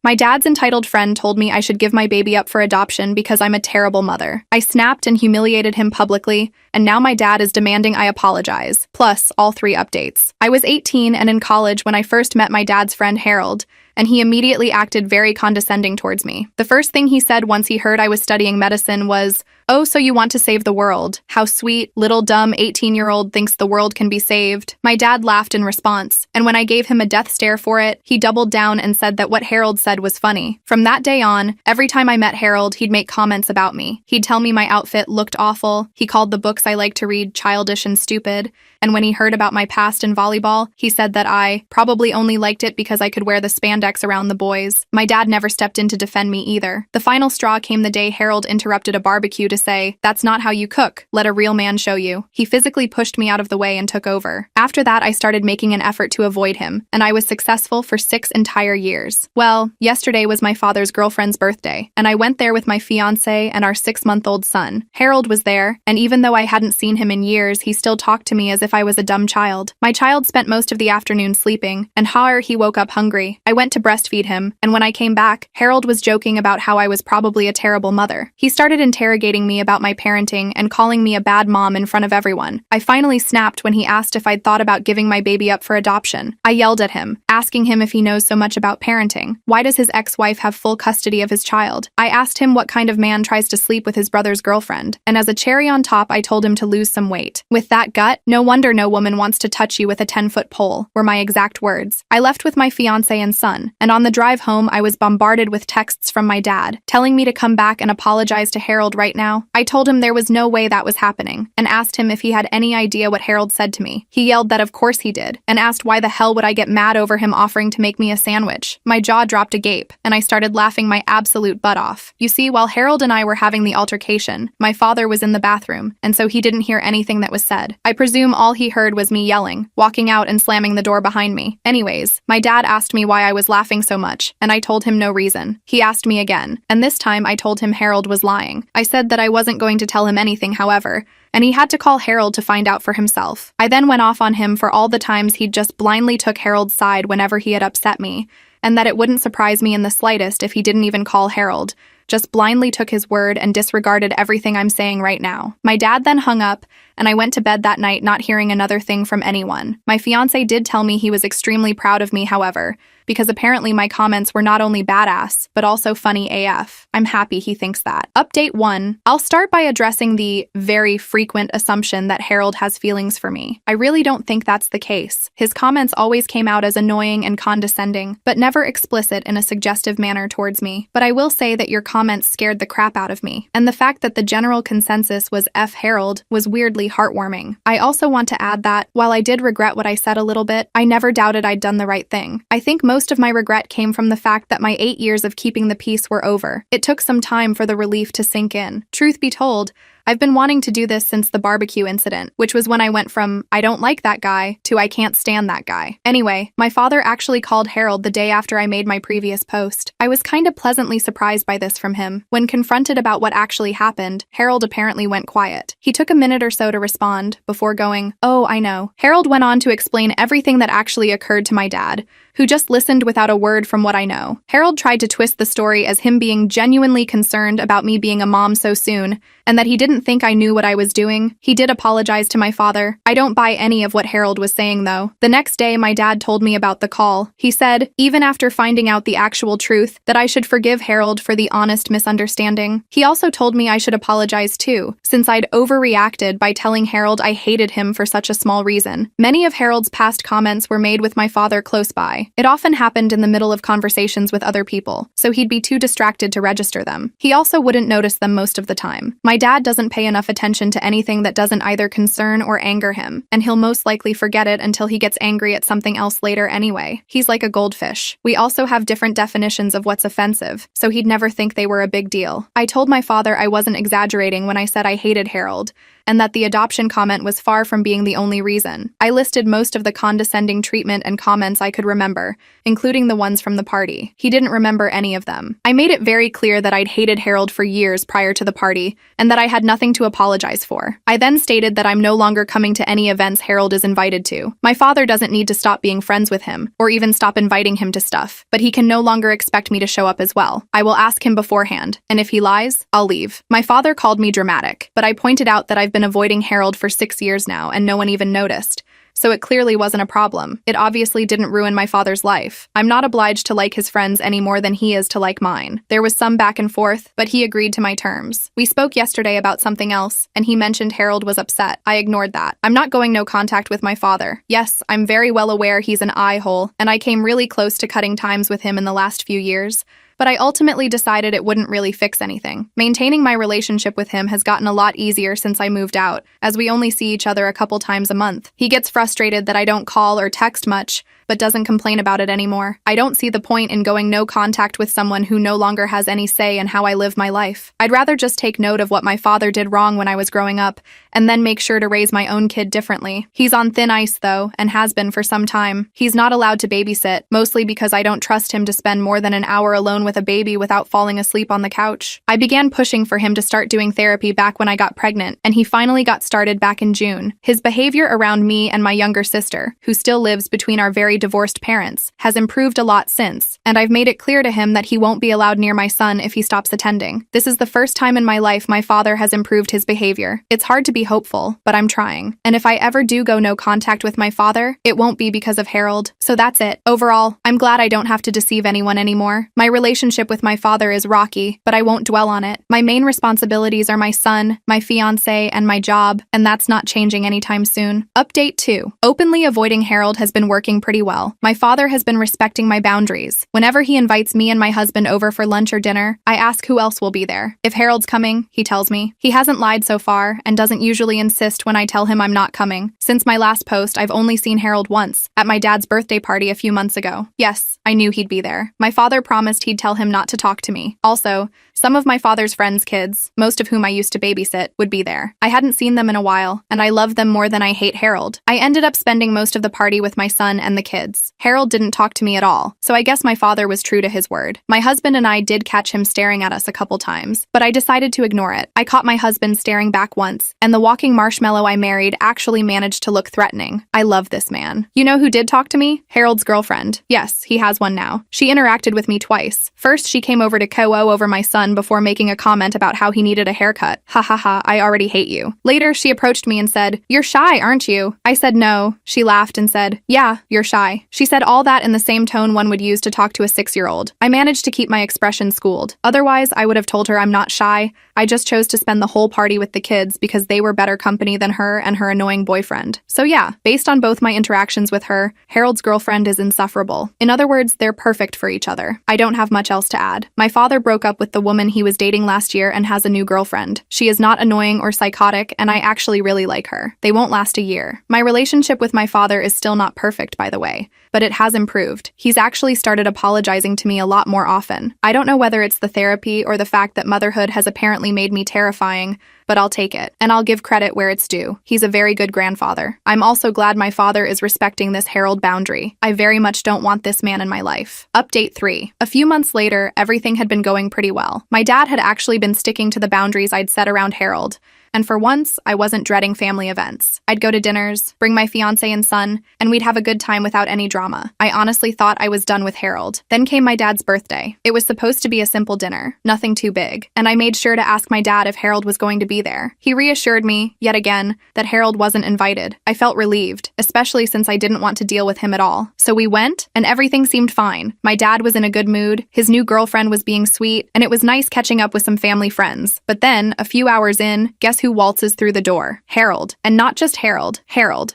My dad's entitled friend told me I should give my baby up for adoption because I'm a terrible mother. I snapped and humiliated him publicly, and now my dad is demanding I apologize, plus all 3 updates. I was 18 and in college when I first met my dad's friend Harold, and he immediately acted very condescending towards me. The first thing he said once he heard I was studying medicine was, "Oh, so you want to save the world. How sweet, little dumb 18-year-old thinks the world can be saved." My dad laughed in response, and when I gave him a death stare for it, he doubled down and said that what Harold said was funny. From that day on, every time I met Harold, he'd make comments about me. He'd tell me my outfit looked awful, he called the books I like to read childish and stupid, and when he heard about my past in volleyball, he said that I probably only liked it because I could wear the spandex around the boys. My dad never stepped in to defend me either. The final straw came the day Harold interrupted a barbecue to say, "That's not how you cook. Let a real man show you." He physically pushed me out of the way and took over. After that, I started making an effort to avoid him, and I was successful for 6 entire years. Well, yesterday was my father's girlfriend's birthday, and I went there with my fiancé and our 6-month-old son. Harold was there, and even though I hadn't seen him in years, he still talked to me as if I was a dumb child. My child spent most of the afternoon sleeping, and he woke up hungry. I went to breastfeed him, and when I came back, Harold was joking about how I was probably a terrible mother. He started interrogating me about my parenting and calling me a bad mom in front of everyone. I finally snapped when he asked if I'd thought about giving my baby up for adoption. I yelled at him, asking him if he knows so much about parenting. Why does his ex-wife have full custody of his child? I asked him what kind of man tries to sleep with his brother's girlfriend, and as a cherry on top, I told him to lose some weight. With that gut, no wonder no woman wants to touch you with a 10-foot pole, were my exact words. I left with my fiancé and son, and on the drive home, I was bombarded with texts from my dad, telling me to come back and apologize to Harold right now. I told him there was no way that was happening, and asked him if he had any idea what Harold said to me. He yelled that of course he did, and asked why the hell would I get mad over him offering to make me a sandwich. My jaw dropped agape, and I started laughing my absolute butt off. You see, while Harold and I were having the altercation, my father was in the bathroom, and so he didn't hear anything that was said. I presume all he heard was me yelling, walking out and slamming the door behind me. Anyways, my dad asked me why I was laughing so much, and I told him no reason. He asked me again, and this time I told him Harold was lying. I said that I wasn't going to tell him anything, however, and he had to call Harold to find out for himself. I then went off on him for all the times he'd just blindly took Harold's side whenever he had upset me, and that it wouldn't surprise me in the slightest if he didn't even call Harold, just blindly took his word and disregarded everything I'm saying right now. My dad then hung up, and I went to bed that night not hearing another thing from anyone. My fiancé did tell me he was extremely proud of me, however, because apparently my comments were not only badass, but also funny AF. I'm happy he thinks that. Update 1. I'll start by addressing the very frequent assumption that Harold has feelings for me. I really don't think that's the case. His comments always came out as annoying and condescending, but never explicit in a suggestive manner towards me. But I will say that your comments scared the crap out of me, and the fact that the general consensus was F Harold was weirdly heartwarming. I also want to add that, while I did regret what I said a little bit, I never doubted I'd done the right thing. I think most of my regret came from the fact that my 8 years of keeping the peace were over. It took some time for the relief to sink in. Truth be told, I've been wanting to do this since the barbecue incident, which was when I went from, I don't like that guy, to I can't stand that guy. Anyway, my father actually called Harold the day after I made my previous post. I was kind of pleasantly surprised by this from him. When confronted about what actually happened, Harold apparently went quiet. He took a minute or so to respond, before going, "Oh, I know." Harold went on to explain everything that actually occurred to my dad, who just listened without a word from what I know. Harold tried to twist the story as him being genuinely concerned about me being a mom so soon, and that he didn't think I knew what I was doing. He did apologize to my father. I don't buy any of what Harold was saying, though. The next day, my dad told me about the call. He said, even after finding out the actual truth, that I should forgive Harold for the honest misunderstanding. He also told me I should apologize too, since I'd overreacted by telling Harold I hated him for such a small reason. Many of Harold's past comments were made with my father close by. It often happened in the middle of conversations with other people, so he'd be too distracted to register them. He also wouldn't notice them most of the time. My dad doesn't pay enough attention to anything that doesn't either concern or anger him, and he'll most likely forget it until he gets angry at something else later anyway. He's like a goldfish. We also have different definitions of what's offensive, so he'd never think they were a big deal. I told my father I wasn't exaggerating when I said I hated Harold, and that the adoption comment was far from being the only reason. I listed most of the condescending treatment and comments I could remember remember, including the ones from the party. He didn't remember any of them. I made it very clear that I'd hated Harold for years prior to the party, and that I had nothing to apologize for. I then stated that I'm no longer coming to any events Harold is invited to. My father doesn't need to stop being friends with him, or even stop inviting him to stuff, but he can no longer expect me to show up as well. I will ask him beforehand, and if he lies, I'll leave. My father called me dramatic, but I pointed out that I've been avoiding Harold for 6 years now, and no one even noticed. So it clearly wasn't a problem. It obviously didn't ruin my father's life. I'm not obliged to like his friends any more than he is to like mine. There was some back and forth, but he agreed to my terms. We spoke yesterday about something else, and he mentioned Harold was upset. I ignored that. I'm not going no contact with my father. Yes, I'm very well aware he's an eye-hole, and I came really close to cutting times with him in the last few years. But I ultimately decided it wouldn't really fix anything. Maintaining my relationship with him has gotten a lot easier since I moved out, as we only see each other a couple times a month. He gets frustrated that I don't call or text much, but doesn't complain about it anymore. I don't see the point in going no contact with someone who no longer has any say in how I live my life. I'd rather just take note of what my father did wrong when I was growing up, and then make sure to raise my own kid differently. He's on thin ice, though, and has been for some time. He's not allowed to babysit, mostly because I don't trust him to spend more than an hour alone with a baby without falling asleep on the couch. I began pushing for him to start doing therapy back when I got pregnant, and he finally got started back in June. His behavior around me and my younger sister, who still lives between our very divorced parents, has improved a lot since, and I've made it clear to him that he won't be allowed near my son if he stops attending. This is the first time in my life my father has improved his behavior. It's hard to be hopeful, but I'm trying. And if I ever do go no contact with my father, it won't be because of Harold. So that's it. Overall, I'm glad I don't have to deceive anyone anymore. My relationship with my father is rocky, but I won't dwell on it. My main responsibilities are my son, my fiancé, and my job, and that's not changing anytime soon. Update 2. Openly avoiding Harold has been working pretty well. My father has been respecting my boundaries. Whenever he invites me and my husband over for lunch or dinner, I ask who else will be there. If Harold's coming, he tells me. He hasn't lied so far, and doesn't usually insist when I tell him I'm not coming. Since my last post, I've only seen Harold once, at my dad's birthday party a few months ago. Yes, I knew he'd be there. My father promised he'd tell him not to talk to me. Also, some of my father's friends' kids, most of whom I used to babysit, would be there. I hadn't seen them in a while, and I love them more than I hate Harold. I ended up spending most of the party with my son and the kids. Harold didn't talk to me at all, so I guess my father was true to his word. My husband and I did catch him staring at us a couple times, but I decided to ignore it. I caught my husband staring back once, and the walking marshmallow I married actually managed to look threatening. I love this man. You know who did talk to me? Harold's girlfriend. Yes, he has one now. She interacted with me twice. First, she came over to co-o over my son before making a comment about how he needed a haircut. Ha ha ha, I already hate you. Later, she approached me and said, "You're shy, aren't you?" I said no. She laughed and said, "Yeah, you're shy." She said all that in the same tone one would use to talk to a 6-year-old. I managed to keep my expression schooled. Otherwise, I would have told her I'm not shy. I just chose to spend the whole party with the kids because they were better company than her and her annoying boyfriend. So yeah, based on both my interactions with her, Harold's girlfriend is insufferable. In other words, they're perfect for each other. I don't have much else to add. My father broke up with the woman he was dating last year and has a new girlfriend. She is not annoying or psychotic, and I actually really like her. They won't last a year. My relationship with my father is still not perfect, by the way, but it has improved. He's actually started apologizing to me a lot more often. I don't know whether it's the therapy or the fact that motherhood has apparently made me terrifying, but I'll take it, and I'll give credit where it's due. He's a very good grandfather. I'm also glad my father is respecting this Harold boundary. I very much don't want this man in my life. Update 3. A few months later, everything had been going pretty well. My dad had actually been sticking to the boundaries I'd set around Harold, and for once, I wasn't dreading family events. I'd go to dinners, bring my fiancé and son, and we'd have a good time without any drama. I honestly thought I was done with Harold. Then came my dad's birthday. It was supposed to be a simple dinner, nothing too big, and I made sure to ask my dad if Harold was going to be there. He reassured me, yet again, that Harold wasn't invited. I felt relieved, especially since I didn't want to deal with him at all. So we went, and everything seemed fine. My dad was in a good mood, his new girlfriend was being sweet, and it was nice catching up with some family friends. But then, a few hours in, guess who waltzes through the door? Harold. And not just Harold,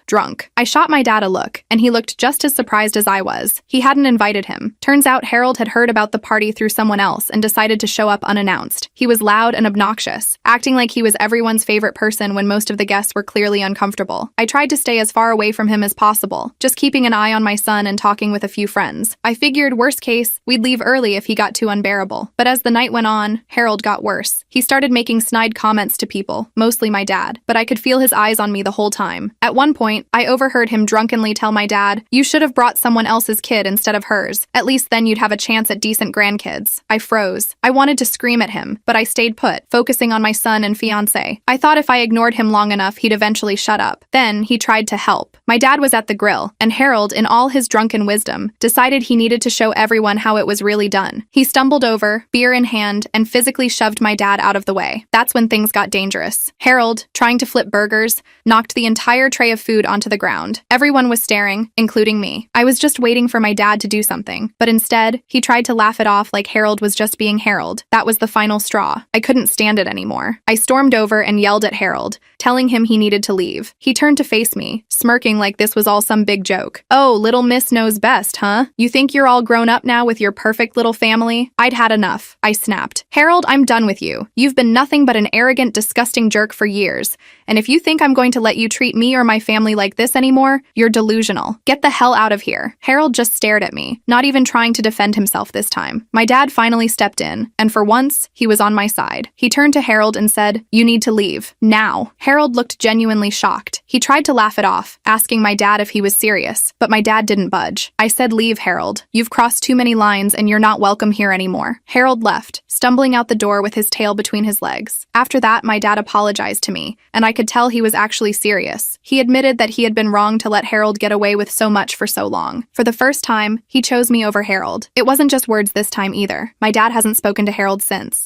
drunk. I shot my dad a look, and he looked just as surprised as I was. He hadn't invited him. Turns out Harold had heard about the party through someone else and decided to show up unannounced. He was loud and obnoxious, acting like he was everyone's favorite person when most of the guests were clearly uncomfortable. I tried to stay as far away from him as possible, just keeping an eye on my son and talking with a few friends. I figured, worst case, we'd leave early if he got too unbearable. But as the night went on, Harold got worse. He started making snide comments to people, mostly my dad, but I could feel his eyes on me the whole time. At one point, I overheard him drunkenly tell my dad, "You should have brought someone else's kid instead of hers. At least then you'd have a chance at decent grandkids." I froze. I wanted to scream at him, but I stayed put, focusing on my son and fiancé. I thought if I ignored him long enough, he'd eventually shut up. Then he tried to help. My dad was at the grill, and Harold, in all his drunken wisdom, decided he needed to show everyone how it was really done. He stumbled over, beer in hand, and physically shoved my dad out of the way. That's when things got dangerous. Harold, trying to flip burgers, knocked the entire tray of food onto the ground. Everyone was staring, including me. I was just waiting for my dad to do something, but instead, he tried to laugh it off like Harold was just being Harold. That was the final straw. I couldn't stand it anymore. I stormed over and yelled at Harold, telling him he needed to leave. He turned to face me, smirking like this was all some big joke. "Oh, little miss knows best, huh? You think you're all grown up now with your perfect little family?" I'd had enough. I snapped. "Harold, I'm done with you. You've been nothing but an arrogant, disgusting jerk for years. And if you think I'm going to let you treat me or my family like this anymore, you're delusional. Get the hell out of here." Harold just stared at me, not even trying to defend himself this time. My dad finally stepped in, and for once, he was on my side. He turned to Harold and said, "You need to leave. Now." Harold looked genuinely shocked. He tried to laugh it off, asking my dad if he was serious, but my dad didn't budge. I said, "Leave, Harold. You've crossed too many lines and you're not welcome here anymore." Harold left, stumbling out the door with his tail between his legs. After that, my dad apologized to me, and I could tell he was actually serious. He admitted that he had been wrong to let Harold get away with so much for so long. For the first time, he chose me over Harold. It wasn't just words this time either. My dad hasn't spoken to Harold since.